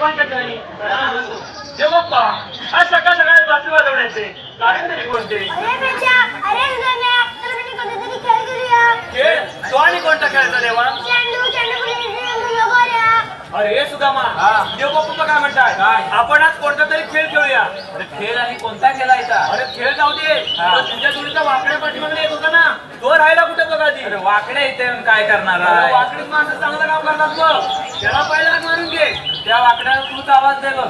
देवांच्या ठिकाणी देवप्पा आज सकाळ सकाळी बातमी वाजवण्याचे कारण तरी कोणते खेळ तो आणि कोणता खेळायचा देवा अरे सुदामा देवबाप्पा काय म्हणताय आपण आज कोणता तरी खेळ खेळूया अरे खेळ आणि कोणता खेळायचा अरे खेळ जाऊ दे तुझ्या जोडीचा वाकड्या पाठीमागे येत होता ना तो राहायला कुठे बघा ती अरे वाकडे इथे येऊन काय करणार आहे? वाकडीत माणसं चांगलं काम करतात बघ त्याला पहिला मारून घे त्या वाकड्याला तूच आवाज दे बघ.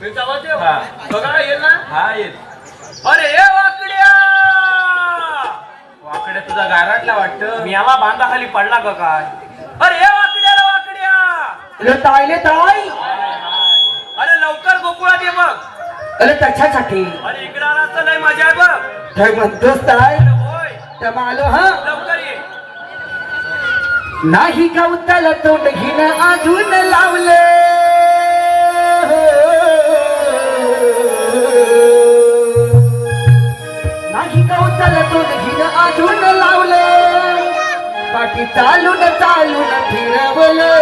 मी आवाज देऊ हा. बघा येईल ना हा येत. अरे ए वाकड्या वाकड्या तुझा गारटला वाटतं. मी याला बांधाखाली पडला का काय अरे ए वाकड्याला वाकड्या ताईले ताई अरे लवकर गोकुळात ये बघ अरे त्याच्यासाठी अरे इकडे आला तर लय मजा आहे बघ काय म्हणतोस ताई अरे होय त्या आलो हा लवकर ये नाही गवताला तोंड घेणं अजून लावले नाही गवताला तोंड घेणं अजून लावले बाकी चालून चालून फिरवलं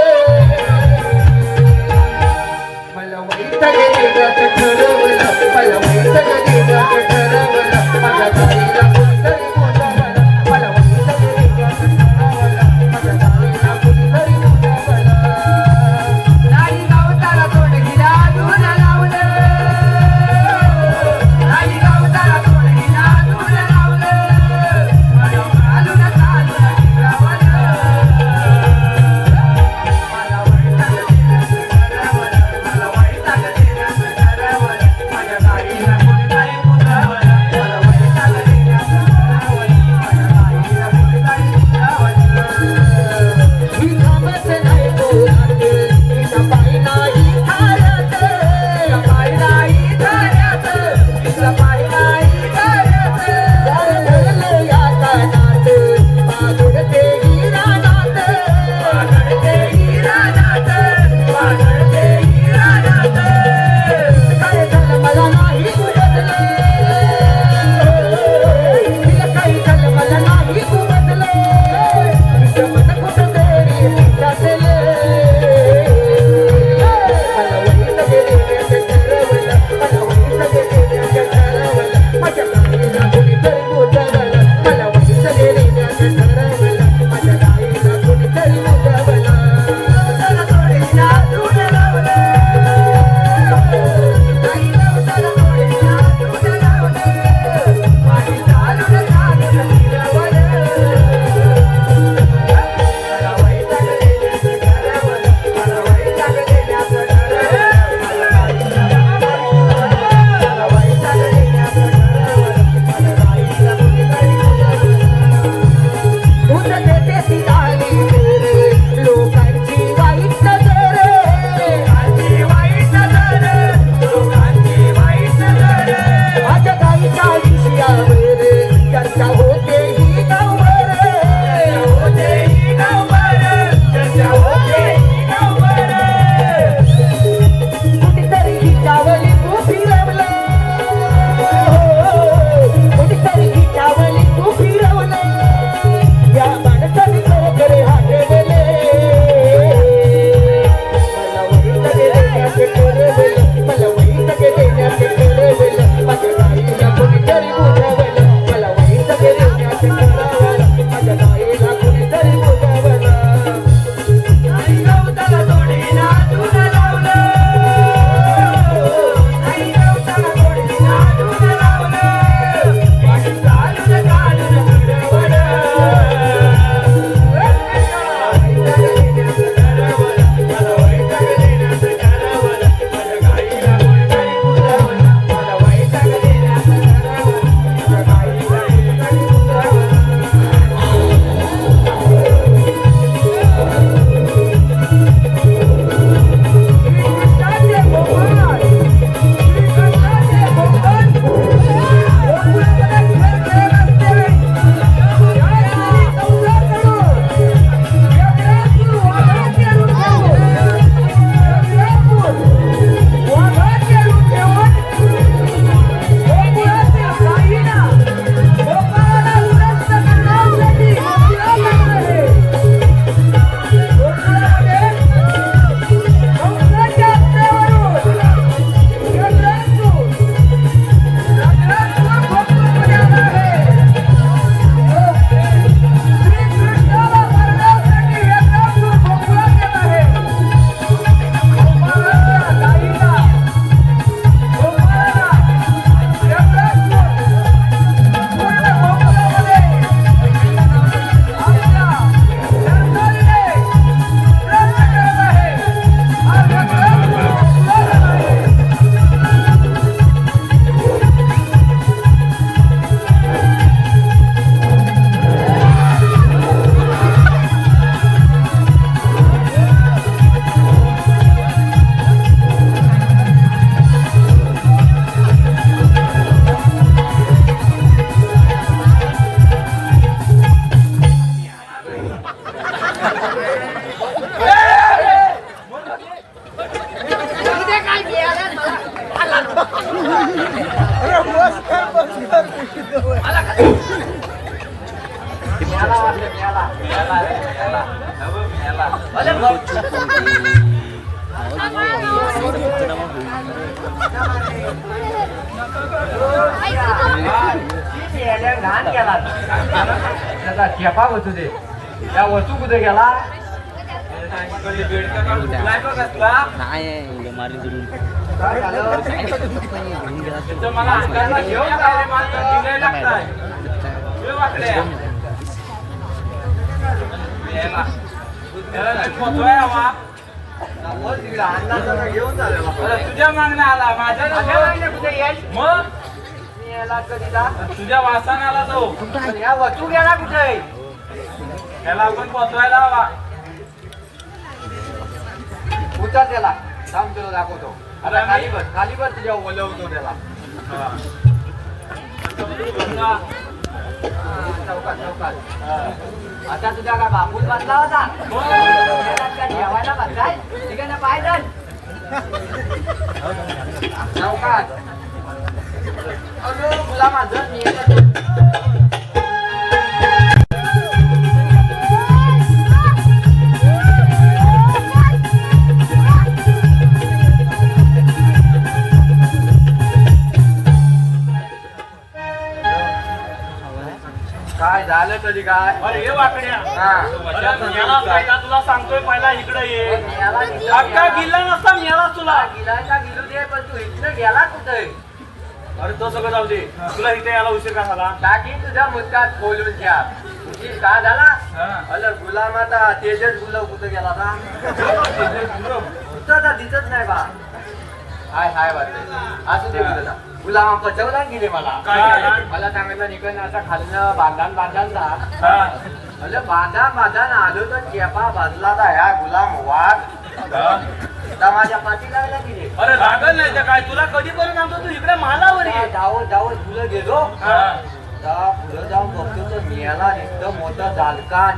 मला वैताग देण्याचं ठरवलं मला वैताग देण्याचं ठरवलं माझ्या ताईला कोणतरी बोलावलं मला वैताग देण्याचं ठरवलं माझ्या ताईला कोणतरी बोलावलं नाही गवताला तोंड घेणं अजून लावलं नाही गवताला तोंड घेणं अजून लावलं मला चालून चालून फिरवलं मला वैताग देण्याचं ठरवलं मला वैताग देण्याचं ठरवलं माझ्या ताईला कोणतरी बोलावलं मिळाला वाटलं, मिळाला. अरे घाण केला त्याचा ठेपा बसू दे. त्या वस्तू कुठे गेला? काय झालं? तिथं मला अंगाला घेऊन जायला मला दिलाय लागताय. हे वाकड्या. याला. याला नाही पोचवाय हवा. घेऊन झालं अरे तुझ्या मागण्या आला माझ्या नको. कुठे येईल? मग मी याला कधी जा? तुझ्या वासाने आला तो. पण या वस्तू गेला कुठे? त्याला आपण पोचवायला हवा. उतर त्याला. थांब तुला दाखवतो. आता अरे खाली बस, खाली बस, तुझ्या ओलवतो त्याला. चौकात चौकात. आता तुझा काय बापूच बसला होता? त्याला काय जेवायला बसलाय? ठीक आहे ना, पाय धर. चौकात. अगं मुला माझं मी येतो. काय झालं तरी काय? अरे हे वाकड्या. हा. अरे मेला पहिला तुला सांगतोय पहिला इकडे ये. मेला अक्का गिल्ला नसता मेला तुला. गिलायचा गिलू दे, पण तू इथनं गेला कुठे? अरे तो सगळं जाऊ दे. तुला इथे यायला उशीर का झाला? टाकी तुझ्या मुद्द्यात बोलून घ्या. तुझी का झाला? हा. अरे गुलाम आता तेजस गुलाब कुठे गेला का? कुठं आता दिसत नाही बा. हाय हाय वाटत असू दे तुला. गुलाम पचवला गेले मला. काय? मला सांगितलं निकन असं खाल्लं बांधान बांधानचा. हा. अरे बांधान आलो तर चेपा बाजला तर ह्या गुलाम वाघ हा. आता माझ्या पाठीला गेले. अरे लागल नाही तर काय तुला कधी पर्यंत आणतो तू इकडे मालावर ये. धावत धावत फुलं गेलो. हा. पुढे जाऊन बघतो तर मियाला नुसतं मोठं जालकान.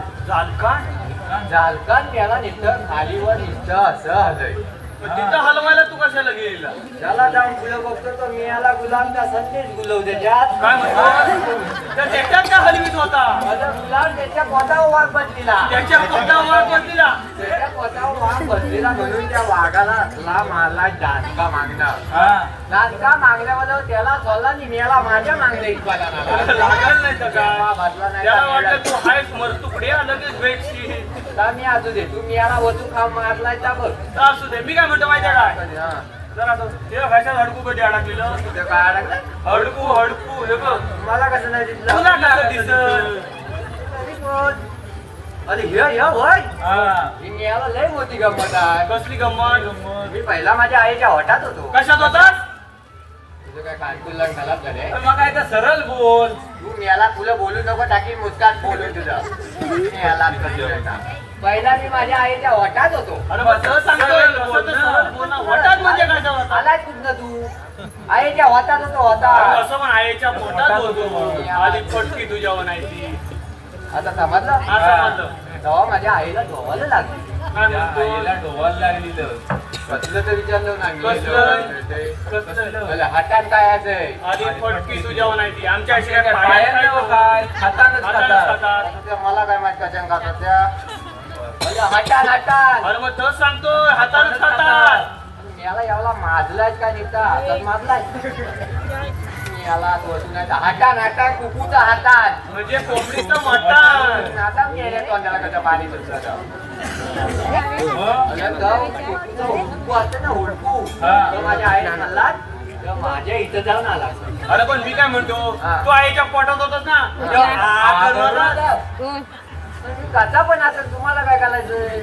जालकान मियाला नुसतं खालीवर नुसतं असं हलय. तिथं हलवायला तू कशाला गेला? त्याला जाऊन पुढे बघतो तर मियाला गुलामचा संदेश गुलव त्याच्यात. काय म्हणतो? त्या टेक्टात का हलवीत होता? गुलाम त्याच्या पोटावर वाघ बसलेला. त्याच्या पोटावर बसलेला. त्याच्या पोटावर वाघ बसलेला म्हणून त्या वाघाला ला मारला दानका मागणार. हा. दानका मागल्यावर त्याला सोडला आणि मियाला माझ्या मागण्या इतका लागल नाही तर काय? बसला नाही त्याला का वाटलं मियाला? तू हायस मर तुकडे लगेच भेटशील. आता मी असू दे, तू मियाला वतू खाऊ मारलाय का बघ. तर असू दे. मी काय म्हणतो माहितीये काय? हा. जरा तो ते भाषा हडकू कधी अडकलेलं? तुझं काय अडकलं? हडकू हे बघ. मला कसं नाही दिसलं? तुला कसं दिसलं? तरी पण. अरे हे होय. हा. ही मियाला लय मोठी गंमत आहे. कसली गंमत? मी पहिला माझ्या आईच्या होटात होतो. कशात होतास? तुझं काय कानकुल्ला घालात झाले? मग काय तर सरळ बोल. तू मियाला तुला बोलू नको, टाकी मुस्कान बोलून तुझं. मियाला पहिला मी माझ्या आईच्या होटात होतो. अरे बस सहज सांगतोय. कसं तर सहज बोल ना. वटात म्हणजे काय होता? आलाय कुठं तू? आईच्या होटात होतो अरे होता. असं पण आईच्या पोटात होतो. आधी फटकी तुझ्या म्हणायची. आता समजलं? असं म्हणतो. तेव्हा माझ्या आईला धोवायला लागली. काय त्या म्हणतो? आईला डोवायला लागलेलं. कसलं तर विचारलं ना मी. कसलं? मला हातात काय आहे? आधी फटकी तुझ्या म्हणायची. आमच्या अशी काय बाहेर नाही हो काय खातानच खातात. खातात. मला काय माहित कशा खातात त्या. म्हणजे हाटान हाटान. अरे मग तोच सांगतोय हातानच खातात. याला याला माजलाय का निघता हातात माजलाय. याला बसून हाटान हाटान कुकूचा हातात. म्हणजे कोंबडीचं मटण. आता मी याच्या तोंडाला कसं पाणी सुटलं. हुडकू असतं ना हुडकू. हा. तो माझ्या आईला म्हणला तर माझ्या इथं जाऊन आला. अरे पण मी काय म्हणतो हा. तू आईच्या पोटात होतास ना तेव्हा आ करणार ना? कसा पण असेल, तुम्हाला काय करायचंय?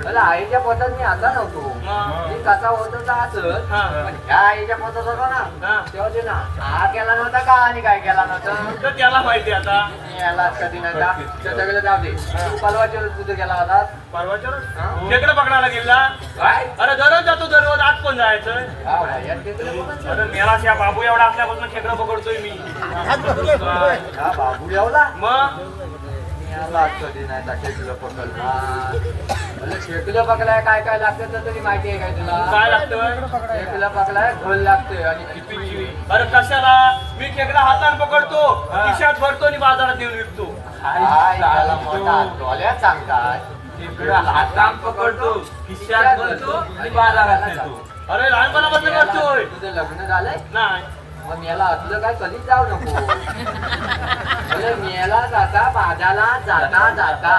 मला आईच्या पोटात मी आता नव्हतो. मग? मी कसा होत होता असं. हा. पण ह्या आईच्या पोटात होता ना, हा. तेव्हा ते ना हा केला नव्हता का आणि काय केला नव्हतं. तर त्याला माहिती आता. मी याला कधी नव्हता. तर सगळं जाऊ दे. तू परवाच्या रोज कुठे गेला होतास? परवाच्या रोज हा. खेकडं पकडायला गेला. काय? अरे दररोज जातो दररोज. आज पण जायचं. हा भाई, यात खेकडे बघत अरे मेला या बाबू एवढा असल्यापासून खेकडं पकडतोय मी. हा बाबू एवढा. मग मी याला कधी नाही त्या खेकडं पकडला. खेकडं पकडाय काय काय लागतं तर तरी माहिती आहे काय तुला? काय लागतं? खेकडं पकडाय ढोल लागतोय आणि किती. अरे कशाला? मी खेकडा हाताने पकडतो, खिशात भरतो आणि बाजारात येऊन विकतो. काय त्याला मोठा डोल्यात सांगतात खेकडा हातान पकडतो, खिशात भरतो आणि बाजारात नेतो. अरे लहानपणापासून करतोय. तुझं लग्न झालंय नाही मग मेला असलं काय कधीच जाऊ नको अरे मेला जाता बाजाला जाता जाता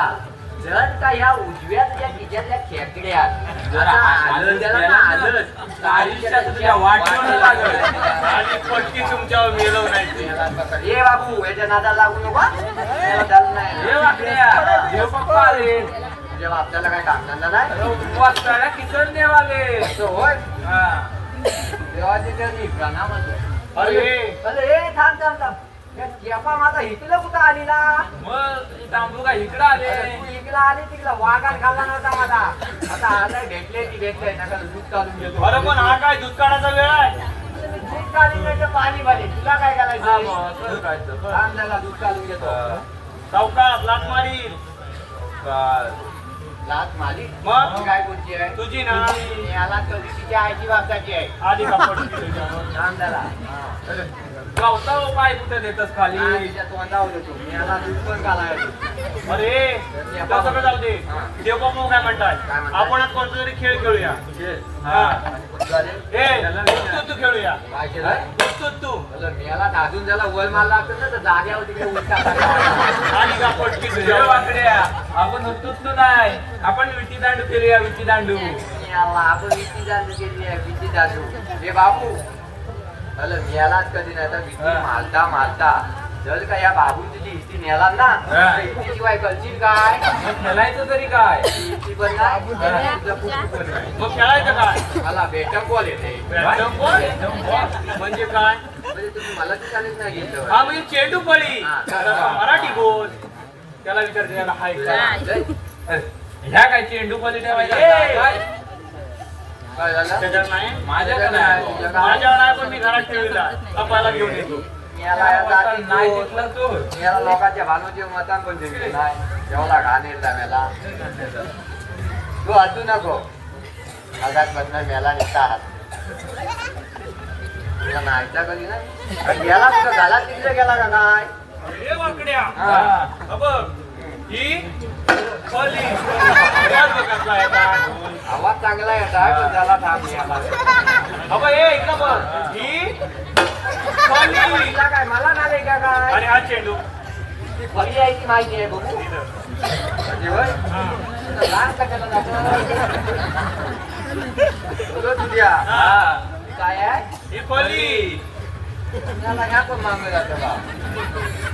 जर का ह्या उजव्या तुझ्या खिशातल्या खेकड्यात जरा आलंच गेलं ना, आयुष्यात तुझ्या वाटेवर लागलं. आणि पटकी तुमच्यावर मिळवण्याची. ये बाबू याच्या नादाला लागू नको हा. मेला झालं नाही हे वाकड्या, हे पप्पा आले. तुझ्या बापच्याला काय कामधंदा नाही वाचताना किसन देवाले. असं होय हा. देवाचे तर निघा ना म्हणतो अरे अरे थांब थांब थांब या केपा माझा हिटलं कुठं आलीला मग तांबू का इकडं आले. तू इकडं आली तिकडं वाघात खाल्ला नव्हता माझा आता आलाय भेटले ती भेटले नका दूध काढून घेतो अरे पण हा काय दूध काढायचा वेळ आहे. दूध काढून घ्यायचं पाणी पाणी तुला काय हा, करायचं मग असं करायचं. थांब जरा दूध काढून घेतो सावकाश लाट मारी. काय? लाच माझी मग? ती काय कोणची आहे तुझी ना याला कधी तिच्या आईची बापसाची आहे आधी का पटकी तुझ्यावर. थांब जरा गावता पाय कुठे देतस खाली. हा, तिच्या तोंडावर देतो मी याला दूध पण घालायचं अरे त्या सगळं जाऊ दे. देवबापू काय म्हणतात काय म्हणतात? आपण आज कोणता तरी खेळ खेळूया. हा ए तू खेळूया. काय केलं तू मी याला दादून त्याला वर मारला असतं ना तर जाग्यावर तिकडे उलटा आधी का पटकी हे तुझ्यावर. वाकड्या, आपण होतोच नाही. आपण विटी दांडू केलूया, विटी दांडू. याला आपण विटी दांडू केली आहे विटी दांडू हे बाबू मी यालाच कधी नाही तर विटी मारता मारता जर का या बाबून तुझी इष्टी नेला ना तर इष्टी शिवाय करशील काय मग खेळायचं तरी काय? इष्टी पण नाही तुझं पुस्तक पण नाही. मग खेळायचं काय. मला बेटम बॉल येते बॅटम बॉल? म्हणजे काय. म्हणजे तुम्ही मला ती चालेल नाही घेतलं हा म्हणजे चेंडू पडी. हा. मराठी बोल. त्याला विचारते त्याला हाय का. ह्या काय चेंडू खाली ठेवायचा ए! काय? काय झालं त्याच्यावर नाही माझ्याकडे नाही. माझ्यावर नाही पण मी घरात ठेवला कपाला घेऊन येतो. याला या जाती नाही तू- तिथला तो. याला लोकांच्या भानूचे मतान पण दिले नाही जेवढा घाण येईल मेला तू हसू नको आघात बसणार मेला निघता हात तुला नाहीचा कधी नाही गेला कुठं झाला तिकडे गेला का काय अरे वाकड्या. हा. हा बघ. ही खोली. आवाज बघ कसला आहे का. आवाज चांगला येतात पण त्याला थांब याला अबे ए इकडं बघ. ही खोली. तिला काय मला नाही का काय आणि हा चेंडू. ती फळी आहे ती माहिती आहे बघू म्हणजे होय? तुला लहान कशाला जातं? बोलो तुझ्या हा. ती काय आहे ही खोली. त्याला ह्या पण मागं जातं बा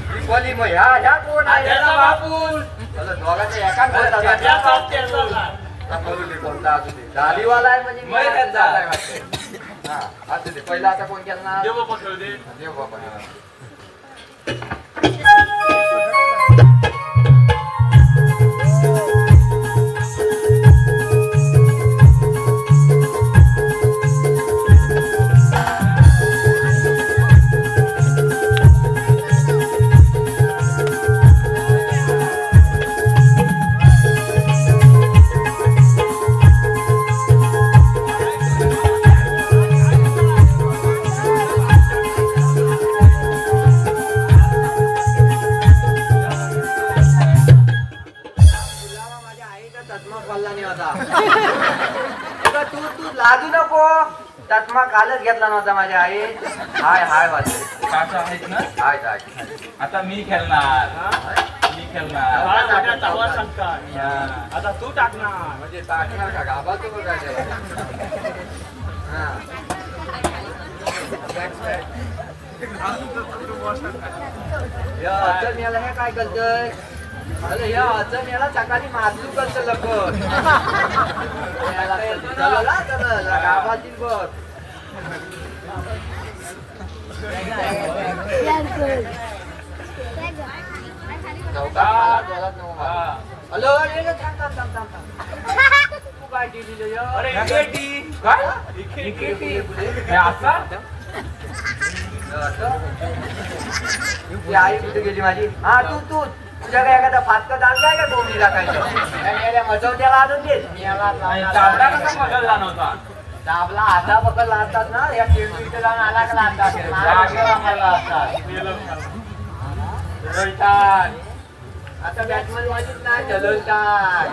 ही फळी मग ह्या कोण आहे त्याचा बापूस. मला दोघांच्या एकाच बोलतात त्याचा त्याचा. बोलू दे कोणता असू दे दाढीवाला आहे म्हणजे मग त्याचा. दाढी आहे वाटतं. हा असू दे पहिला आता कोण केला देव बाप्पा खेळू दे. देव बाबा माझ्या आईचा चष्मा पडला नाही होता अगं तू लाजू नको चष्मा कालच घेतला नव्हता माझ्या आई हाय हाय वाजले काका आहेत ना? हाय हाय आता मी खेळणार. मी खेळणार. बाळा मोठ्याचा आवाज सांगतात. हा. आता तू टाकणार. म्हणजे टाकणार का गाबाचं बघा हा या अचन याला हे काय करतय अरे या अचन याला सकाळी माजलू करत लपत याला चला चला गावातील बघ हा. हॅलो थांब थांब थांब थांब तू काय दिली अरे इकेटी. काय? इकेटी. हे असा? ती आई कुठे गेली माझी हा तू तुझ्या काय एखादा फाटका दाल काय का कोंबडी टाकायचं मचवट्याला आणून देत मी याला आणि चावडा कसा पकडला नव्हता? दाबला आता बघा लागतात ना या किलोमीटर जाऊन आला का लागतात आता बॅटमॅन वाजत नाही चलवतात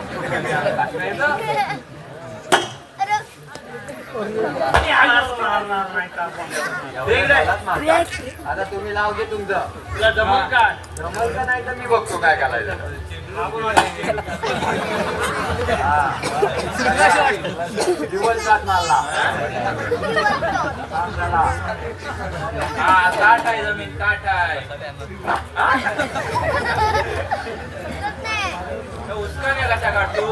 आता तुम्ही लाव घे तुमचं तुला जमल का जमल का नाही तर मी बघतो काय करायचं दिवसरात मारला काठ आहे जमीन काठ आहे उसका नाही कशा काढतो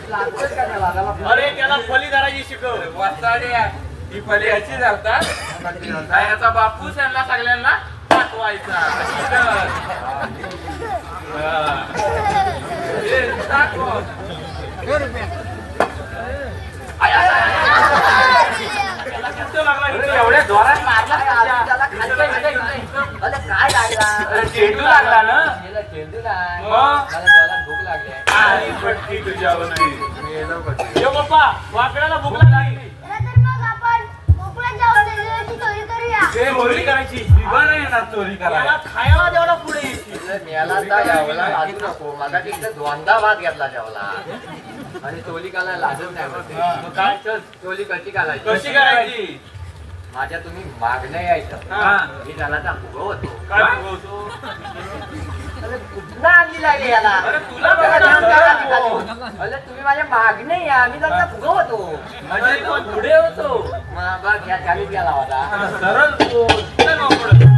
लागतच का त्याला त्याला अरे त्याला फली धरायची शिकव वाचाडे ही फली ह्याची धरतात याचा बापू त्यांना सगळ्यांना पाठवायचा एवढ्या जोरात मारला त्याला काय लागला चेंडू लागला ना गेला चेंडू नाही मग? मला डोळ्यात भूक लागली आहे. आणि पटकी तुझ्यावर नाही गेलो कधी. यो बाप्पा वाकड्याला भूक लागली चोरी करायची विभाग येणार चोरी करायला खायला तेवढा पुढे येईल तिला मेला तर जेवला लाजू नको माझा तिथे द्वंदा भात घेतला जेवला आणि चोली काला लाजत नाही म्हणते. मग काय चल चोली कशी घालायची कशी करायची माझ्या तुम्ही मागणं यायचं हा. मी त्याला तर फुगवतो काय बघतो कुठला आणली लागली याला अरे तुला त्याला बघा घेऊन ना. काय आणली खाली? अरे तुम्ही माझ्या मागणे या मी त्यांना फुगवतो म्हणजे तो पुढे होतो मग बघ या चालीत गेला होता सरळ बोल. चल मग पुढे.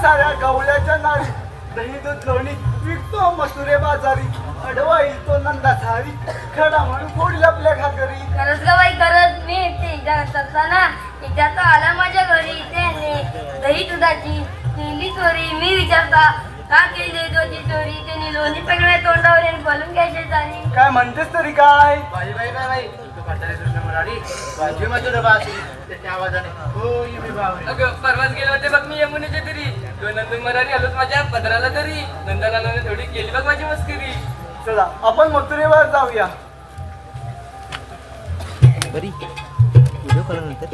साऱ्या गवळ्याच्या नारी दही दूध लोणी विकतो मसुरे बाजारी अडवा येईल तो नंदा सारी खडा म्हणून फोडला आपल्या घागरी. खरंच ग बाई खरंच मी एकटी असताना एकदा आला माझ्या घरी त्याने दही दुधाची केली चोरी. मी विचारता का केली दुधाची चोरी त्यांनी लोणी पकडल्या तोंडावर आणि बोलून घ्यायचे झाली. काय म्हणतेस तरी काय? बाई बाई बाई बाई तू म्हातारे कृष्ण मुरारी बाजू मधुर बासरी त्याच्या आवाजाने हो मी बावरी. अगं परवाच गेले होते बघ मी यमुनेच्या तरी दोन नंदन मराठी आलोच माझ्या पदराला तरी नंदलाला थोडी केली बघ माझी मस्करी. चला आपण मथुरेवर जाऊया. बरी व्हिडिओ कॉल नंतर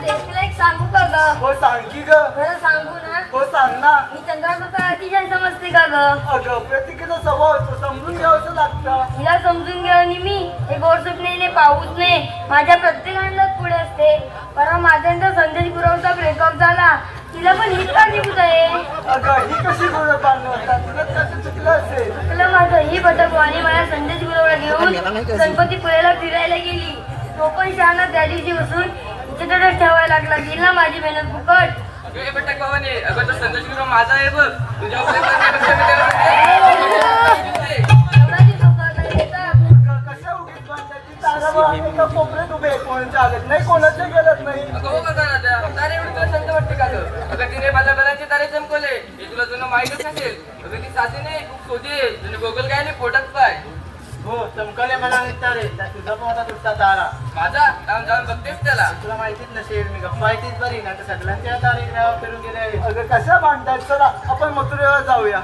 तुला एक सांगू का ग? हो सांग की ग. खरं सांगू ना हो सांग ना. मी चंद्राचा अतिशय समजते का ग? अगं प्रत्येकाचा स्वभाव असतो समजून घ्यावंच लागतं. हिला समजून घ्या आणि मी हे गोड स्वप्नेले पाहूच नाही माझ्या प्रत्येक अंदाज पुढे असते. परवा माझ्यांचा संदेश गुरवचा ब्रेकअप झाला तिला पण हीच काळजीभूत आहे. अगं ही कशी गोड पाणी होतात तुला कसं चुकलं असेल. तुला माझं ही भटकू आणि मला संदेश गुरवला घेऊन गणपतीपुळ्याला फिरायला गेली. तो पण शहाणा त्या दिवशी बसून तिच्याकडे ठेवायला लागला. गेली ना माझी मेहनत फुकट. अगं हे बट्टा कवाने अगं तो संदेश गुरु माझा आहे बघ तुझ्या उपलब्धतेपेक्षा मी त्याला म्हणते. एवढा दिवस होता नाही येतात. कशा उगीच बांधायची तारावर आम्ही एका कोपऱ्यात उभे आहे. कोण चालत नाही कोणाच्या गेलत नाही. अगं हो का दादा तारे एवढी तुला संत वाटते का गं? अगं तिने माझ्या गळ्याचे तारे चमकवले हे तुला जुनं माहीतच नसेल. अगं ती साधी नाही खूप सोजी आहे तुझे गोगल काय नाही पोटात पाय. हो चमकले मला विचारे त्या तुझा पण होता तुझा तारा माझा जाऊन जाऊन बघतेस त्याला. तुला माहितीच नसेल मी गप्पा येतेच बरी ना तर सगळ्यांच्या तारे ग्रहावर फिरून गेले आहेत. अगं कशा बांधतात चला आपण मथुरेवर जाऊया.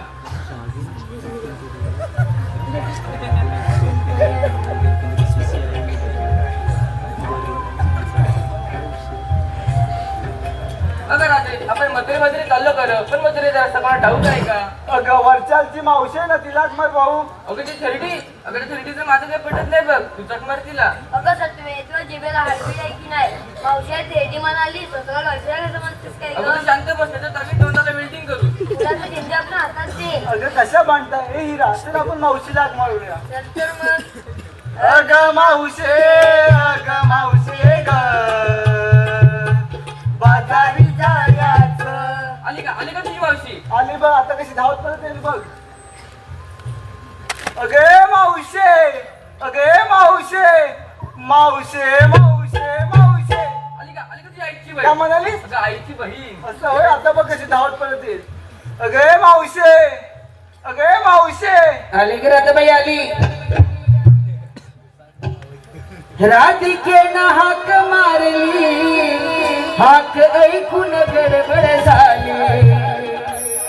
अगं राजे आपण मथुरेमध्ये चाललो कर पण मथुरे जरा मला ठाऊक आहे का? अगं वरच्यालची मावशी आहे ना तिलाच मग भाऊ. अगं ती थर्डी अगं त्या थर्डीचं माझं काही पटत नाही बघ तू चक मार तिला. अगं सत्वे तुला जिभेला हाडबीड आहे की नाही? मावशी आहे तेडी म्हणाली स्वतःला घरच्या कसं म्हणतेस काय अगं तू ग? शांत बस नाही तर आम्ही तोंडाला वेल्डिंग करू. तुला तर जिंकते आपल्या हातात दे. अगं कशा बांधताय हे हिरा तर आपण मावशीला हाक मारूया. चल तर मग अगं मावशे ग बाजारी जायचं. आली का तुझी मावशी? आली बघ आता कशी धावत परत येईल बघ. अगे मावशे आली का तुझी आईची काय बहीण? म्हणाली? अगं आईची बहीण. असं होय आता बघ कशी धावत परत येईल. अगे मावशे आली की राधाबाई आली. राधिकेनं हाक मारली हाक ऐकून गडबड झाली.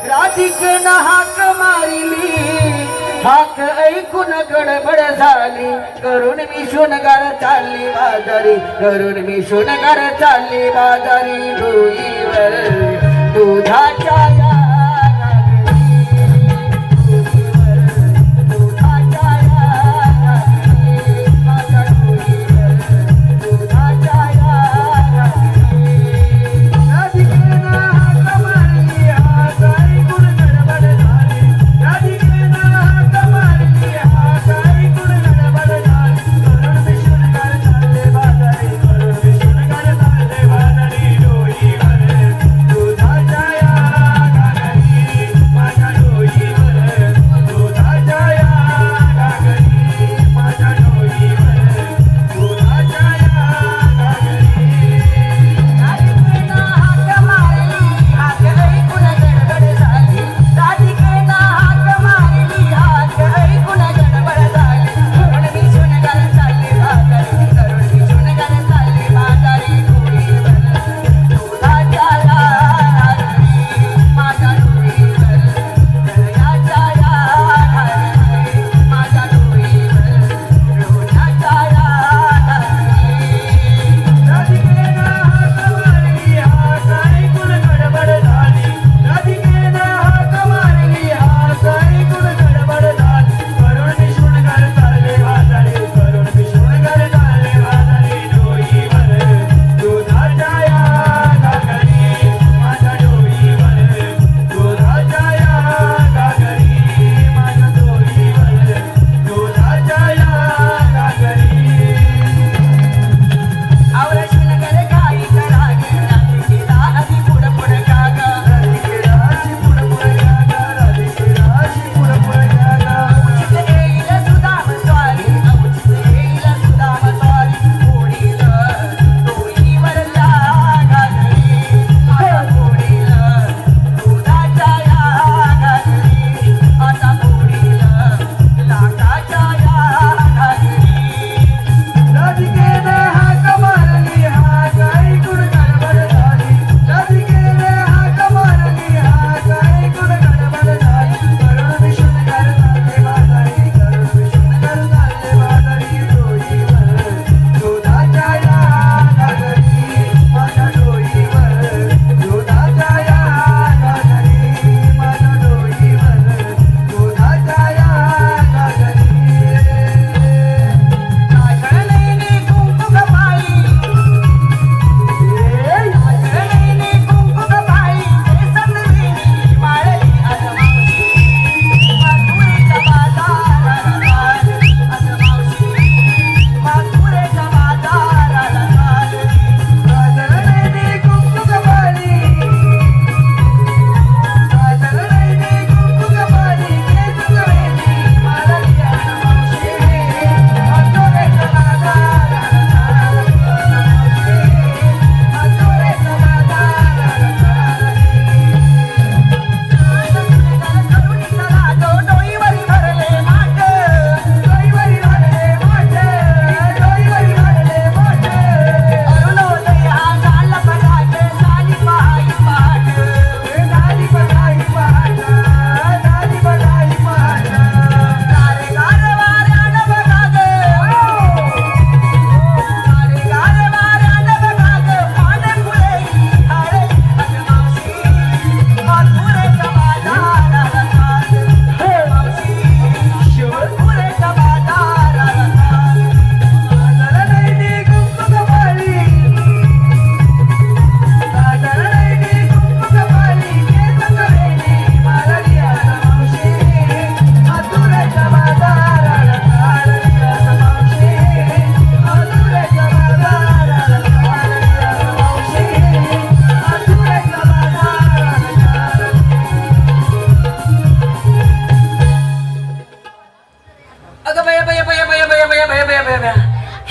राधिकेनं हाक मारली हाक ऐकून गडबड झाली. करून मी शोणगार चालली बाजारी करून मी शोणगार चालली बाजारी. डोईवर दुधाच्या या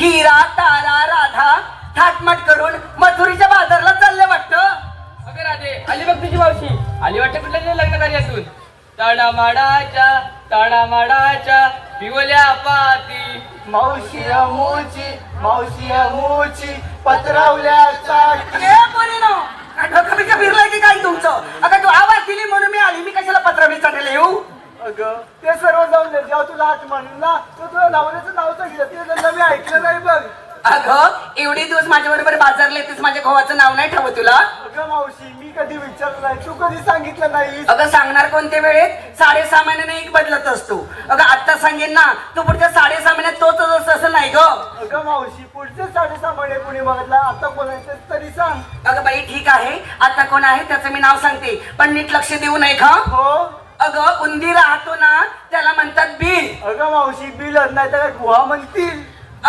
हिरा तारा राधा थाटमाट करून मथुरीच्या बाजारला चालले वाटतं. अगं राधे आली बघ तुझी मावशी. आली वाटतं कुठल्या तरी लग्न कार्यातून. ताडामाडाच्या पिवल्या पाती मावशी अमूची पत्रावल्याचा ए पोरीनो, काय डोकं बिकं फिरलंय की काय तुमचं? अगं तू आवाज दिली म्हणून मी आली. मी कशाला पत्र बिचारायला येऊ? अगं ते सर्व जाऊन दे. जेव्हा तुला हात म्हणून ना तो तुझ्या नवऱ्याचं नाव सांगितलं ते त्यांना मी ऐकलं नाही बघ. अगं एवढे दिवस माझ्या बरोबर बाजारला येतेस, माझ्या भावाचं नाव नाही ठेवत तुला? अगं मावशी मी कधी विचारलं नाही, तू कधी सांगितलं नाही. अगं सांगणार कोणत्या वेळेत? 6.5 महिन्याने एक बदलत असतो. अगं आता सांगेन ना, तू पुढच्या 6.5 महिन्यात तोच असं असं नाही ग. अगं मावशी पुढचे 6.5 महिने कुणी बघितला आता कोणाचं तरी सांग. अगं बाई ठीक आहे, आता कोण आहे त्याचं मी नाव सांगते, पण नीट लक्ष देऊ नये का? हो. अगं उंदीर राहतो ना त्याला म्हणतात बिल. अगं मावशी बिलच नाही तर काय गुहा म्हणतील.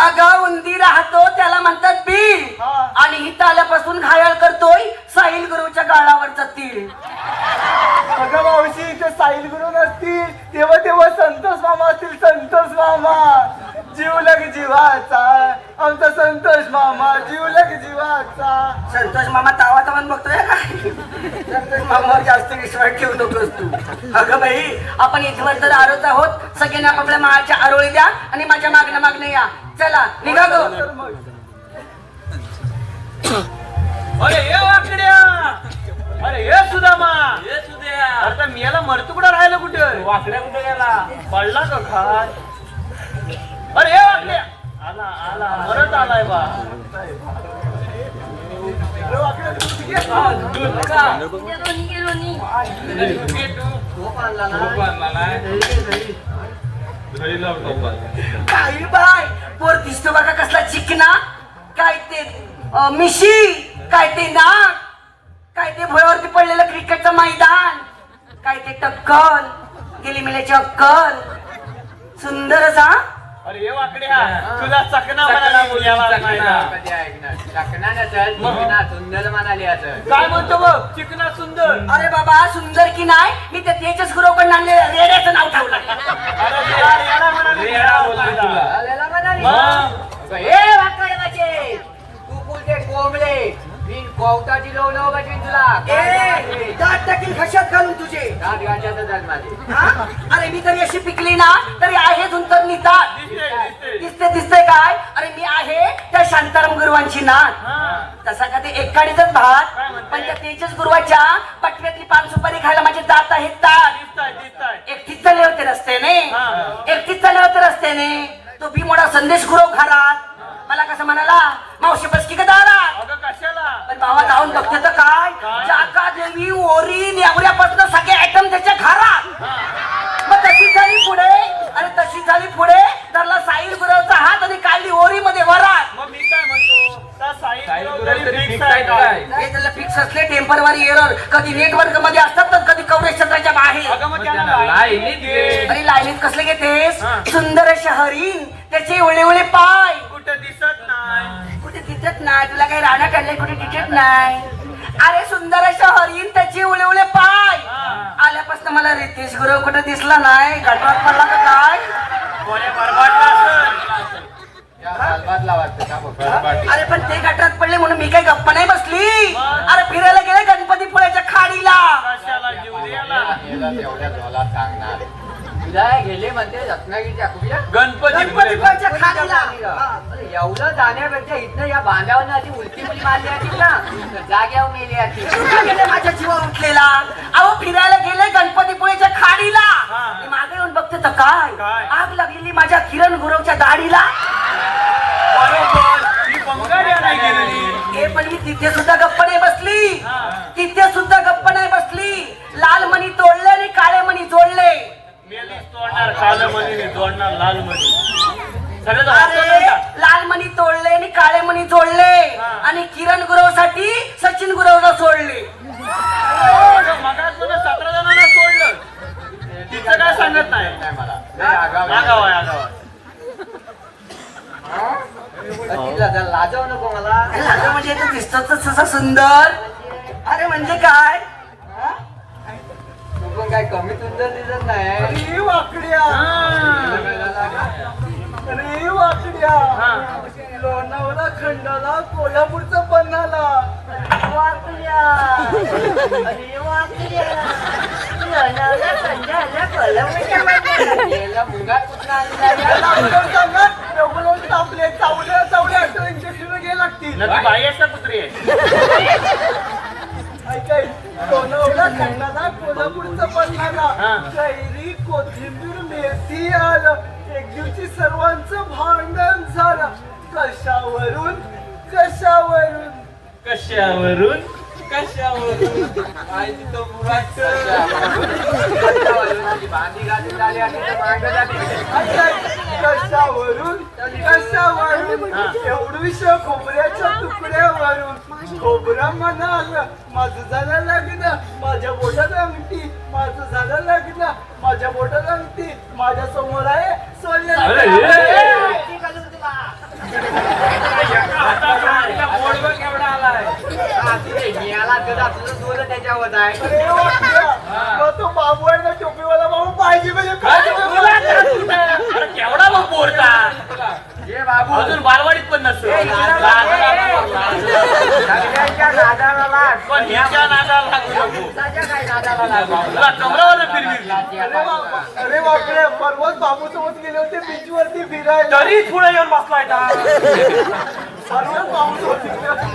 अगं उंदीर राहतो त्याला म्हणतात बिल. हा. आणि हिथं आल्यापासून घायाळ करतोय साहिल गुरुच्या गाळावरचा तीळ. अगं मावशी इथे साहिल गुरु नसतील तेव्हा तेव्हा संतोष मामा असतील. संतोष मामा जीवलग जीवाचा आमचा संतोष मामा जीवलग जीवाचा. संतोष मामा तावा तावन बघतोय काय? संतोष मामावर जास्त विश्वास ठेवू नकोस तू. अगं बाई आपण इथवर तर आरोच आहोत. सगळ्यांना आपल्या माळाच्या आरोळी द्या आणि माझ्या मागणं या. चला निघा गो. तर मग अरे ये वाकड्या, अरे ये सुदामा, ये सुद्या. आता मी याला मरतू कुठं राहिलं कुठं? वाकड्या कुठे गेला? पडला का खात? अरे ये वाकड्या, आला आला परत आलाय बा. दूध का? गेलो नी. काही बाय पोर दिसतो बघा कसला चिकना. काय ते मिशी, काय ते नाक, काय ते भुयावरती पडलेलं क्रिकेटचं मैदान, काय ते टक्कल गेली मिल्याची अक्कल. सुंदर असा. अरे ये वाकड्या, तुला चकना म्हणाला मुलाला नाही ना. काय म्हणतो बघ चिकना सुंदर? अरे बाबा सुंदर की नाही, मी त्या तेजस गुरुकडून आणलेलं रेड्याचं नाव ठेवलं. अरे येडा म्हणाले. येडा बोलला तुला. मग ए वाकडे तू बोलते कोंबले बिन कोवताची लोणं बघीन तुला. ए, दात टाकील खशात घालून तुझे. दात घालच्यातच आहे माझे. हा? अरे मी तरी अशी पिकली ना तरी आहे झुंतर नितात. दिसते काय? अरे मी आहे त्या शांताराम गुरुवांची नात. तसा का ते एकाडीचाच भात, पण त्या तेजस गुरुवाच्या पटव्यातली पान सुपारी खायला माझे दात आहेत तात. एकटीच चालले होते रस्त्याने, एकटीच चालले होते रस्त्याने. तो भी मोठा संदेश गुरु घरात मला कसं म्हणाला, मावशी बस की दारात. अगं कशाला? पण बाबा जाऊन बघते तर काय, जाका देवी ओरी नेवऱ्यापासून सगळे आयटम त्याच्या घरात. मग तशी झाली पुढे, अरे तशी झाली पुढे धरला साहिल गुरुचा हात आणि काढली ओरी मध्ये वरात. मग मी काय म्हणतो, त्या साहिल गुरुवारी तरी fix fix आहे आहे काय? काय? हे त्याला फिक्स असले टेम्पररी एरर, कधी नेटवर्क मध्ये असतात तर कधी कव्हरेज क्षेत्राच्या बाहेर. अगं मग त्याला लाईनीत घे. अरे लाईनीत कसले घेतेस? हा. सुंदर असे हरिण, त्याचे ओळे पाय. कुठं दिसत नाही. कुठे दिसत नाही तुला, काही राणा काढले कुठे दिसत नाही. अरे सुंदर अशा हरिण, त्याचे उळे पाय. आल्यापासून मला रितेश गुरु कुठे दिसला नाही. गटरात पडला का काय? कोण्या बरबाडला असेल. अरे पण ते गटरात पडले म्हणून मी काही गप्पा नाही बसली. अरे फिरायला गेले गणपतीपुळ्याच्या खाडीला. कशाला जीव द्यायला? तुला गेले म्हणते रत्नागिरीच्या कुठल्या गणपतीपुळ्याच्या खाडीला. एवढं जाण्यापेक्षा इथनं या बांधावरनं अशी उलटी मुली मारली असतील ना तर जाग्यावर मेली असतील. कुठे गेले माझ्या जीवावर उठलेला? अहो फिरायला गेले गणपतीपुळ्याच्या खाडीला. मी मागे येऊन बघते तर काय काय? आग लागलेली माझ्या किरण गुरुच्या दाढीला. बरोबर, ही बंगाड्या नाही गेलेली. हे पण मी तिथे सुद्धा गप्प नाही बसली. तिथे सुद्धा गप्प नाही बसली. लाल मणी तोडले आणि काळे मणी जोडले. मेलीस तोडणार काळं मणी, जोडणार लाल मणी. सगळं अरे लाल मणी तोडले आणि काळे मणी जोडले आणि किरण गुरुसाठी सचिन गुरुला सोडले. मगाच 17 जणांना सोडलं. तिचं काय सांगत नाही. आगाव आहे, आगाव आहे. लाजव नको मला. अरे म्हणजे तू दिसतोच तसा सुंदर. अरे म्हणजे काय, तू पण काय कमी सुंदर दिसत नाही. अरे वाकड्या. अरे वाकड्या हा. लोणावळा खंडाला कोल्हापूरचा पन्नाला वाकड्या अरे वाकड्या लोणावळा खंडाला कोल्हापूरच्या पन्नाला. याला मुंगात कुठं आणला? आपले चावल्या चावल्या इंजेक्शन घ्यायला लागतील नक्की बाई आहेस का कुत्री आहे? ऐकाय लोणावळा खंडाला कोल्हापूरचा पन्नाला हा. कैरी कोथिंबीर मेथी आलं एक दिवशी सर्वांचं भांडण झालं कशावरून कशावरून कशावरून काय तिथं मुळात भांडी घालून आली आणि तिथं मागं जाते. ऐकाय, कशावरून कशावरून एवढूशा खोबऱ्याच्या तुकड्यावरून खोबरं म्हणाल माझं झालं लग्न माझ्या बोटात अंगठी माझं झालं लग्न माझ्या बोटात अंगठी माझ्या समोर आहे अरे, पोटभर केवढा आलाय याला त्याच्यावर आहे. अरे वाक्य, तो बाबू आहे ना टोपीवाला बाबू पाहिजे म्हणजे अरे केवढा मग पोरता हे बाबू अजून बालवाडीत पण नसतो सगळ्यांच्या नादाला लाग. पण ह्याच्या नादाला लागू नको त्याच्या काय नादाला लागू? तुला कमरावर फिरवी अरे बापरे परवाच बाबू सोबत गेले होते बीच वरती फिरायला तरी पुढे येऊन बसलाय का परवाच बाबू सोबत गेले होते.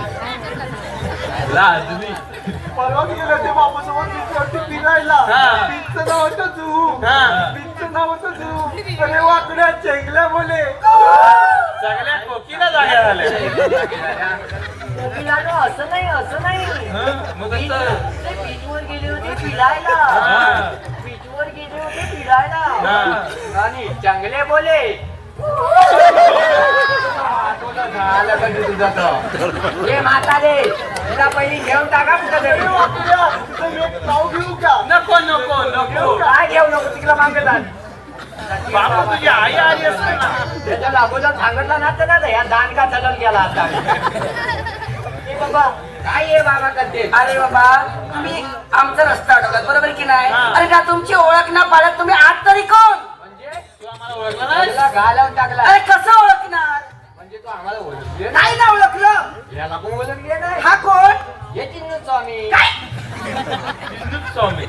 परवाच गेले होते बाबू सोबत बीच वरती फिरायला हा. बीचचं नाव होतं जुहू हा. बीचचं नाव होतं जुहू अरे वाकड्या चेंगल्या बोले सगळ्या कोकीला जाग्या झाल्या कोकिलानो, असं नाही असं नाही मग कसं? ते बीचवर गेले होते फिरायला हा. बीचवर गेले होते फिरायला हा. आणि चांगले बोले हे म्हातारे तिला पहिली घेऊन टाका कुठं तरी. अरे वाकड्या तुझं मी एक नाव घेऊ का नको नको नको काय घेऊ नको तिला मागतात. बाबा तुझी आई आली असते ना त्याच्या अगोदर सांगितलं नसतं ना या दान का चलन गेला आता. ए बाबा काय हे बाबा करते? अरे बाबा तुम्ही आमचा रस्ता अडवलात बरोबर की नाही हा. अरे का तुमची ओळख ना पाडत तुम्ही आत तरी कोण म्हणजे तू आम्हाला ओळखला नाही तुला घालवून टाकला अरे कसं ओळखणार म्हणजे तू आम्हाला ओळखले नाही ना ओळखलं याला कोण ओळखले नाही. हा कोण हे चिन्ह स्वामी काय हिंदूच स्वामी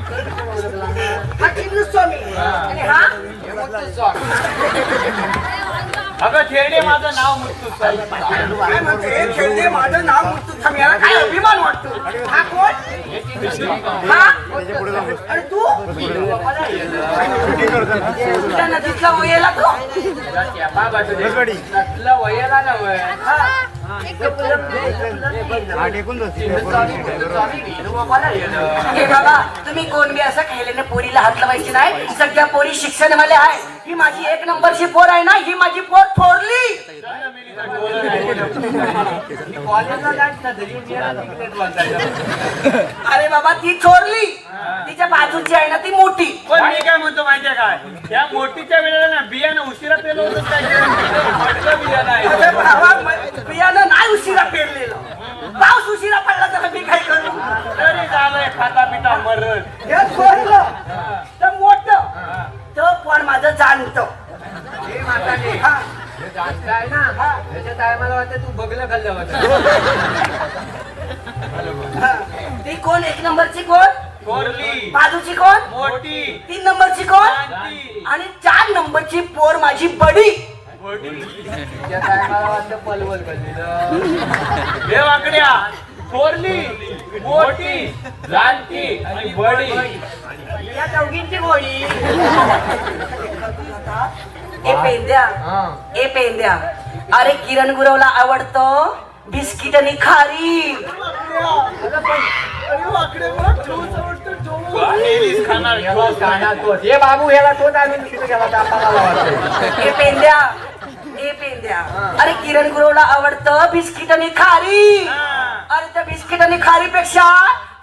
हा चिन्नू स्वामी आणि हा हे मुत्तू स्वामी. अगं थेरडे माझं नाव मुत्तू स्वामी काय म्हणते खेळते माझं नाव मुत्तू थांब याला काय अभिमान वाटतो हा कोण हे चिन्ह स्वामी. हा अरे तू त्या नदीतला वयला तो तुला चेपा बाजू दे. नसलं वयाला ना वय. हे बाबा तुम्ही कोण बी असं खेळल्याने पोरीला हात लावायची नाही सगळ्या पोरी शिक्षणवाले आहे ही माझी एक नंबरची पोर आहे ना ही माझी पोर थोरली कॉलेजला जायचं ना तरी मी याला तिकडे बोलताय. अरे बाबा ती थोरली तिच्या बाजूची आहे ना ती मोठी पण मी काय म्हणतो माहितीये काय या मोठीच्या वेळेला ना बियाणं उशिरा पेलो होतं काय म्हटलं मी याला आहे. अरे भावा, बियाणं नाही उशिरा पेरलेलं पाऊस उशिरा पडला तर मी काय करू तरी झालंय खाता पिता मरत हे थोरलं तर मोठं तो पण माझं जाणतं हे म्हातारे. हा हे जास्त आहे ना त्याच्या टायमाला वाटतं तू बघलं खाल्लं होतं. हा. ती कोण एक नंबरची कोण थोरली बाजूची कोण मोठी 3 नंबरची कोण शांती आणि 4 नंबरची पोर माझी बडी त्या टायमाला वाटतं पलवल खाल्लेलं. हे वाकड्या थोरली मोठी जाणती आणि बडी या चौघींची गोळी ए पेंद्या अरे किरण गुरवला आवडतं बिस्किट आणि खारी अरे वाकडे मला ठोस आवडतो ठोस नेहमीच खाणार याला गाणं तोच. हे बाबू याला तोच आम्ही तिकडे गेला तर आपल्याला वाटतं. ए पेंद्या अरे किरण गुरवला आवडतं बिस्किट आणि खारी अरे त्या बिस्किट आणि खारी पेक्षा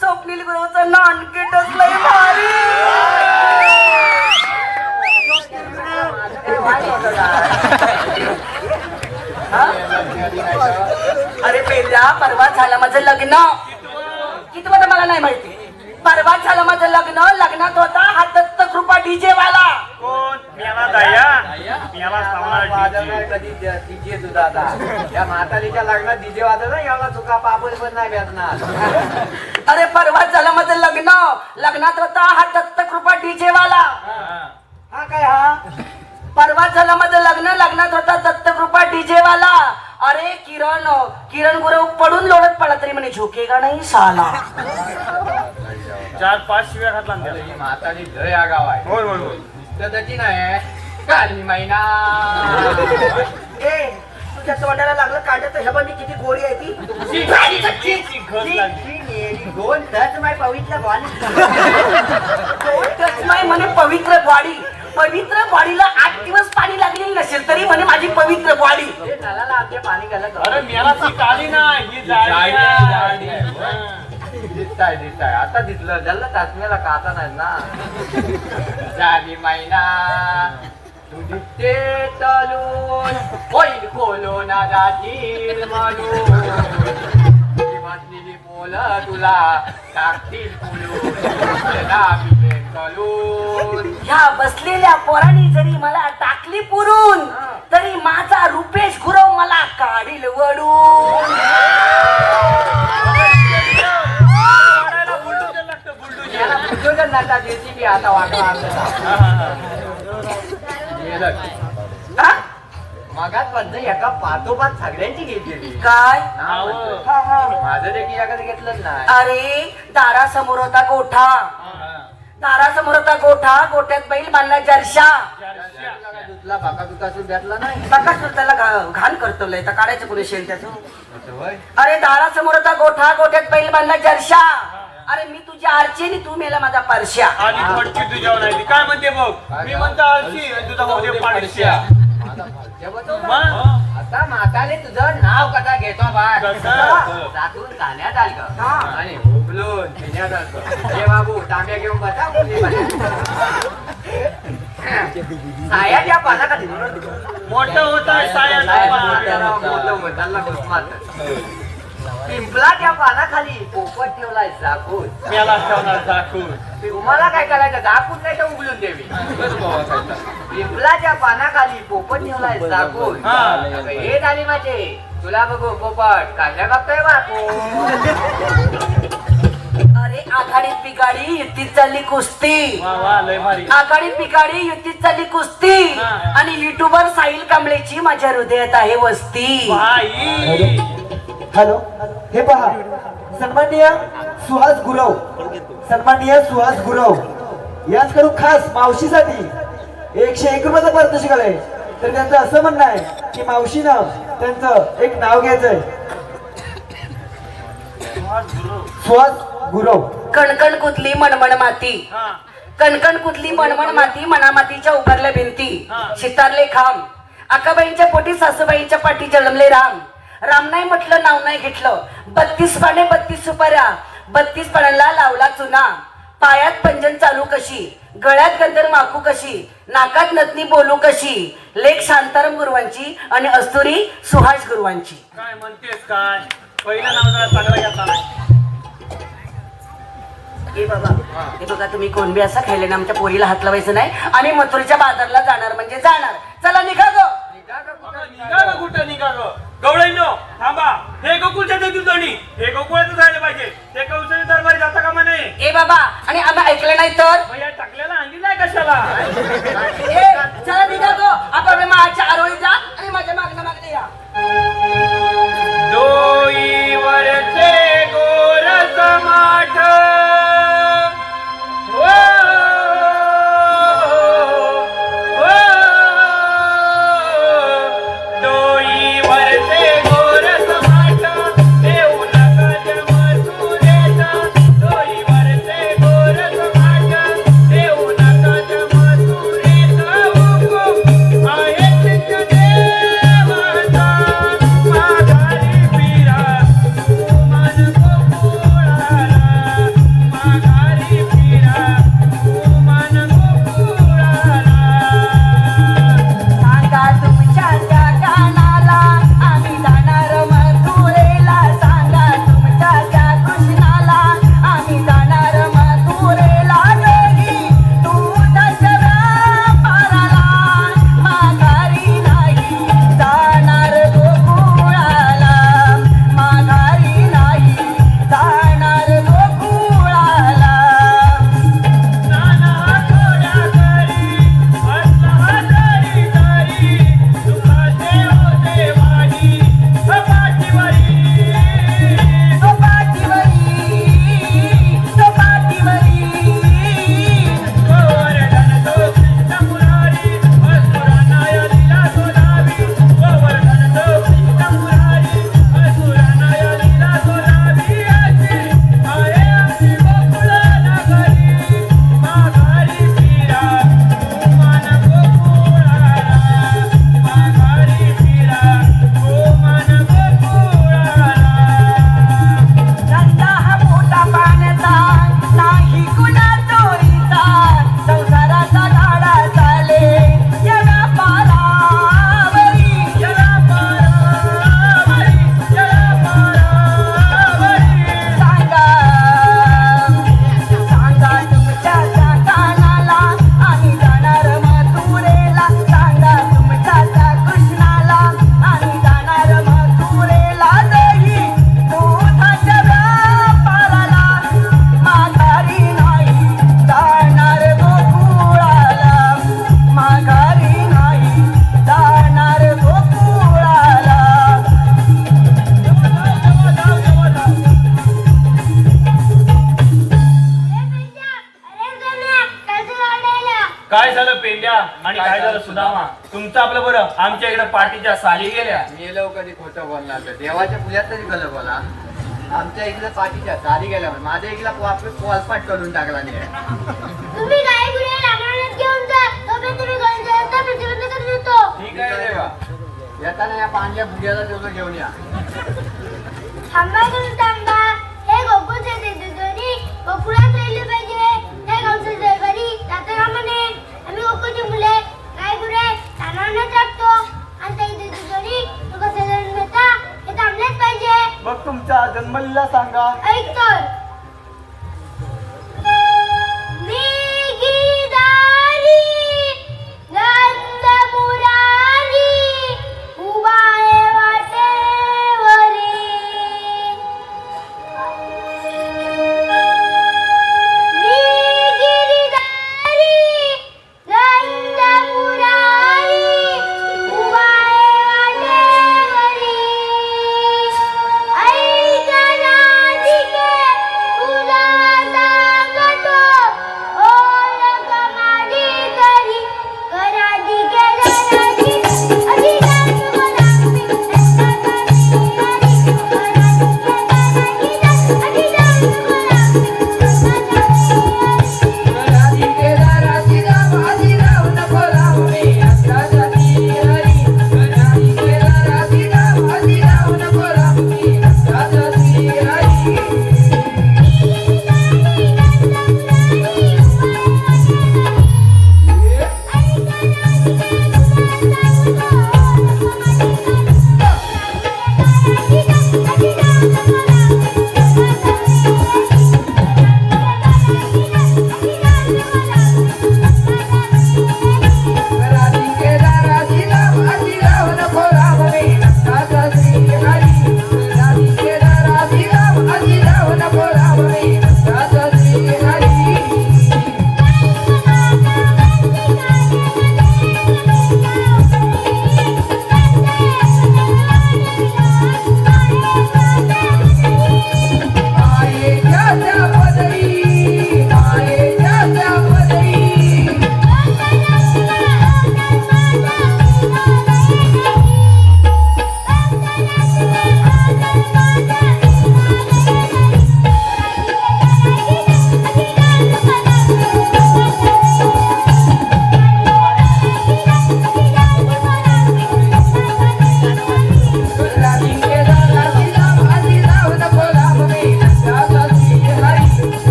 स्वप्नील गुरवचं नानकेटच लय भारी हा? अरे पेंद्या परवा झालं माझं लग्न किती मला नाही माहिती परवा झालं माझं लग्न लग्नात होता हा दत्त रुपये डीजे वाला. कोण मेला दया मेला सावणार DJ. कधी डीजे तुझा आता या म्हातारीच्या लग्नात डीजे वाजत ना एवढा चुका पापड पण नाही भेटणार. अरे परवा झालं माझं लग्नात होता हा दत्तक रुपये डीजे वाला. हा काय हा परवा झालं माझं लग्नात होता दत्तक रुपये डीजे वाला. अरे किरण गुरव पडून लोळत पडला तरी म्हणे झोकेगा नाही साला. 4-5 शिव्या घातला ना त्याला. ही म्हातारी लय आगाव आहे. होय होय होय. त्याची नाही काली महिना. ए तुझ्या तोंडाला लागलं काढत ह्या बंदी किती गोरी आहे ती. घस लागली. दोन टच माय पवित्र बॉडी. दोन टच माय म्हणे पवित्र बॉडी. पवित्र बॉडीला 8 दिवस पाणी लागलेलं नसेल तरी म्हणे माझी पवित्र बॉडी. नळाला आमच्या पाणी घालत अरे मेला ती काली नाही ही जाडी आहे. दिसताय आता दिसलं ज्याला चाचण्याला काचा नाही ना. जाली महिना तू दिसते चालून होईल खोलो ना जातील मालून. वाचलेली बोल तुला टाकतील चालून. ह्या बसलेल्या पोरांनी जरी मला टाकली पुरून तरी माझा रुपेश गुरव मला काढील वडून. याला बुलडोजर नका JCB आता वाटला हा? मगात पण एका पाठोपाठ सगळ्यांची घेतलेली. काय माझं देखील एखादं घेतलंच नाही. अरे दारासमोर होता गोठा. गोठ्यात बैल बांधला जरशा. दुधला भाका दुका असून भेटला नाही. बघा त्याला घाण करतोय तर काढायचं कोणी शेण त्याचं. असं होय. अरे दारासमोर होता गोठ्यात बैल बांधला जरशा. अरे मी तुझ्या आरची आणि तू मेला माझा परश्या. आधी फटकी तुझ्यावर नाही ती. काय म्हणते बघ मी म्हणतो आळशी आणि तुझा होते पाडश्या. मग आता म्हातारे तुझं नाव कसा घेतो बाय. कसं? जातून खाण्यात आलं का आणि उबलून पिण्यात आलं. ये बाबू तांब्या घेऊन बसा. सायाच्या पानाखाली मोठं होता साया मोठं म्हणताना घुसमात. पिंपलाच्या पानाखाली पोपट ठेवलाय झाकून. मेला ठेवणार दाखवून. तुम्हाला काय करायचं झाकून नाही तर उघडून देवी. पिंपलाच्या पानाखाली पोपट ठेवलाय झाकून. हे झाली माझे तुला बघू पोपट कांद्या बघतोय बापू. अरे आघाडीत पिकाडी युतीत चालली कुस्ती. वा वा लय भारी. आघाडीत पिकाडी युतीत चालली कुस्ती. आणि युट्यूबर साहिल कांबळेची माझ्या हृदयात आहे वस्ती. भाई हॅलो हे पहा सन्माननीय सुहास गुरव याच कडून खास मावशीसाठी 101 रुपयाचा पारितोषिक आलंय. तर त्यांचं असं म्हणणं आहे की मावशीनं त्यांचं एक नाव घ्यायचंय. सुहास गुरव. कणकण कुतली मनमण माती. कणकण कुतली मनमण माती मनामातीच्या उभारल्या भिंती. शितारले खांब आकाबाईंच्या पोटी सासूबाईंच्या पाठी जन्मले राम. राम नाही म्हटलं नाव नाही घेतलं. 32 पाने 32 सुपाऱ्या 32 पाण्याला लावला चुना. पायात पंजन चालू कशी गळ्यात गंधर माकू कशी नाकात नतनी बोलू कशी. लेख शांताराम गुरुवांची आणि अस्तुरी सुहास गुरुवांची. काय म्हणतेस काय पहिलं नाव जरा चांगलं घेतला नाही. हे बाबा हे बघा तुम्ही कोण बी असा खायला ना आमच्या पोरीला हात लावायचं नाही. आम्ही मथुरीच्या बाजारला जाणार म्हणजे जाणार. चला निघा गो. निघा ग कुठं निघा ग. गवळींनो थांबा. हे गोकुळच्या देवदूतणी हे गोकुळातच जायला पाहिजे. ते कौशल्य दरबारी जाता का म्हणे. ए बाबा आणि आम्ही ऐकलं नाही तर मग या टाकलेला अंगी नाही कशाला. ए चला निघा गो. आपण माझ्या आरोळी जा आणि माझ्या मागणे या. डोई वरचे गोरस माठ आणि काय झालं सुदामा तुमचं आपलं बरं आमच्या इकडे पार्टीच्या साली गेल्या मेलो कधी खोटं बोलणार तर देवाच्या पूजात तरी खरं बोला. आमच्या इकडे पाठीच्या सारी गेल्या माझ्या इकडे पोलपाट करून टाकला नाही. तुम्ही गाय गुरे रामायणात घेऊन जा तोपर्यंत मी गणेशाचा प्रतिबंध करून येतो. ठीक आहे देवा. येताना या पांढऱ्या भुग्याला तेवढं घेऊन या. थांबा करून थांबा. हे गोकुळचे देवदूतोरी गोकुळात राहिले पाहिजे. हे गावचे जयवारी जाता कामा नये. आम्ही गोकुळची मुले गाय गुरे रामायणात टाकतो आणि ते देवदूतोरी तो कसा जन्म घेता हे थांबलेच पाहिजे. मग तुमच्या जन्मलीला सांगा. ऐक तर निगीदारी नंद मुरारी उभा आहे वाटेवरी. निगीदारी नंद मुरारी उभा आहे वाटेवरी. ऐक राधिके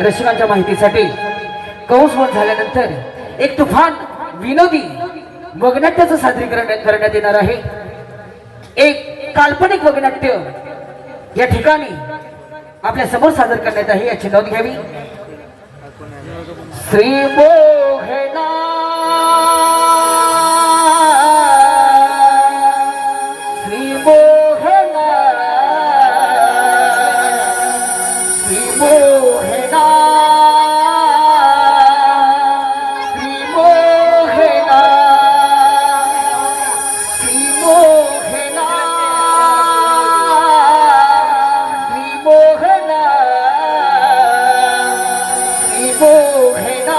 रसिकांच्या माहितीसाठी कंसवध झाल्यानंतर एक तुफान विनोदी वगनाट्याचं सादरीकरण करण्यात येणार आहे. एक काल्पनिक वगनाट्य या ठिकाणी आपल्या समोर सादर करण्यात आहे, याची नोंद घ्यावी. श्री मोहना श्री मोहना श्री मोहना श्री मोहना श्री मोहना श्री मोहना श्री मोहना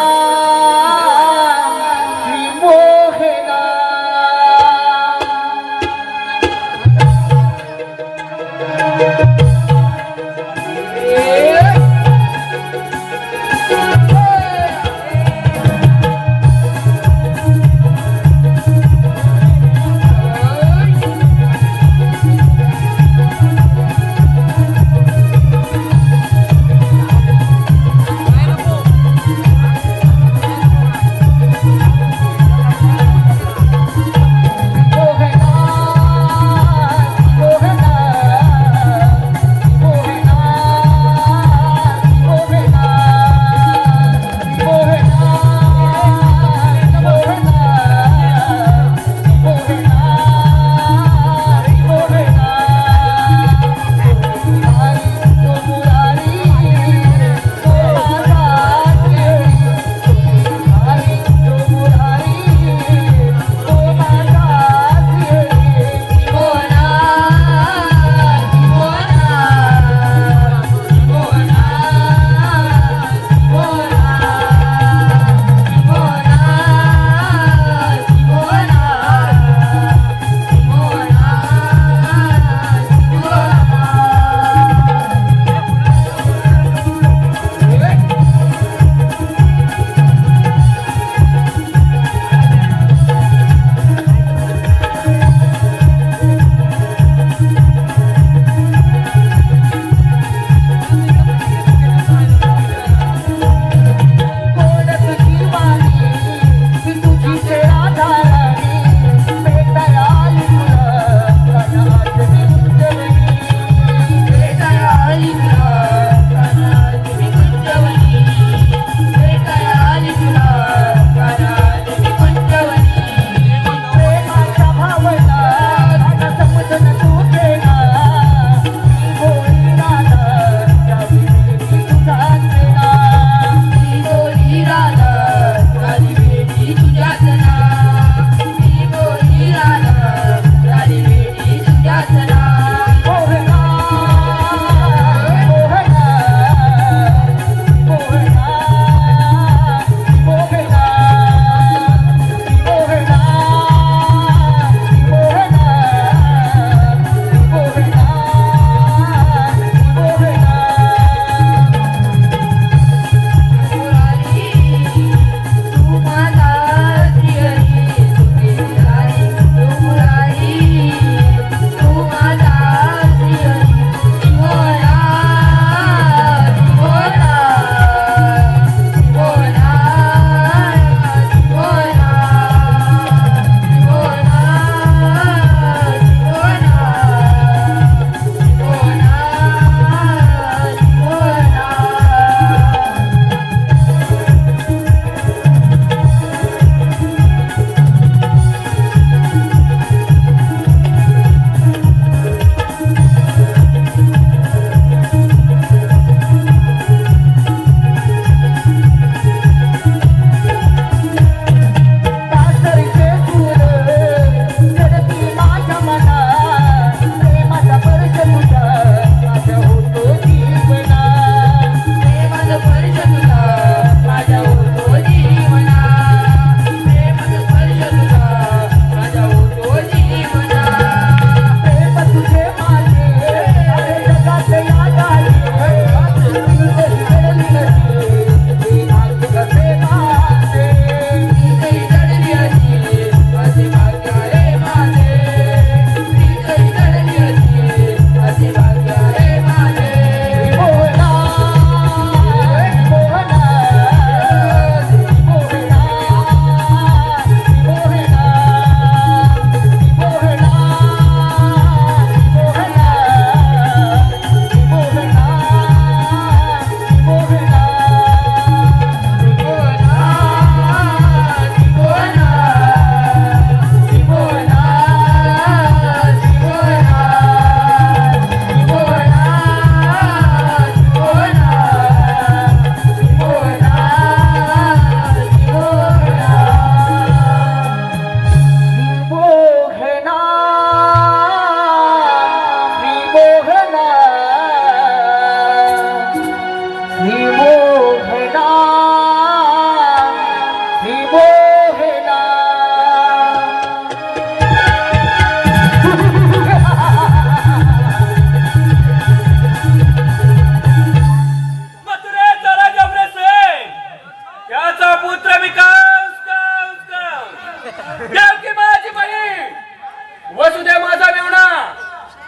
पुत्र मी कंस कंस कंस देवकी माझी बहीण वसुदेव माझा मेवणा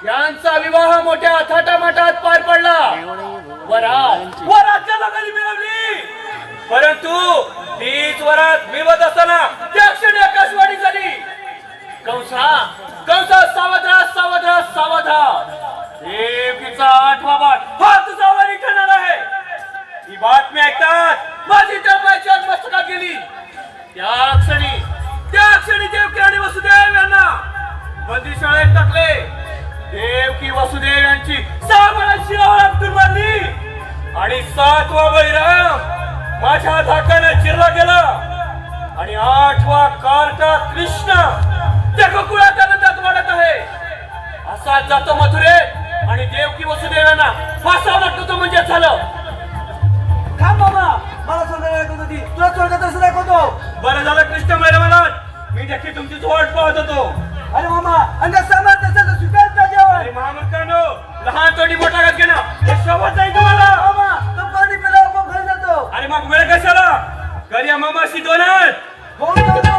यांचा विवाह मोठ्या थाटामाटात पार पडला. वरात जगाली मिळवली, परंतु तीच वरात मिळवत असताना त्या क्षणी आकाशवाणी झाली, कंसा कंसा सावध राहा सावध राहा सावध राहा, देवकीचा 8वा बाळ हा तुझा वरी ठरणार आहे. ही बातमी ऐकतात माझी डोक्याची मस्तका गेली. त्या क्षणी देवकी आणि वसुदेव यांना बंदीशाळेत टाकले. देवकी वसुदेव यांची 6 बाळा शिरावर आपटून मारली आणि 7वा बळीराम माझ्या धाकाने चिरला गेला आणि 8वा कार्टा कृष्ण त्या गोकुळात आनंदात वाढत आहे. असाच जातो मथुरेत आणि देवकी वसुदेव यांना फासावर टाकतो म्हणजे झालं. थांब मामा, मला स्वर्गात ऐकत होती, तुला स्वर्गात असं दाखवतो. बरं झालं कृष्ण मला मी देखील तुमची वाट पाहत होतो. अरे मामा, अंगात सामर्थ्य असेल तर स्वीकार त्या जेवण. अरे महामूर्खांनो, लहान तोंडी मोठा घात घे ना, हे शोभत नाही तुम्हाला. मामा, तो पाणी पिल्यावर मग घरी जातो. अरे मग वेळ कशाला? घरी मामाशी दोनात हो ना.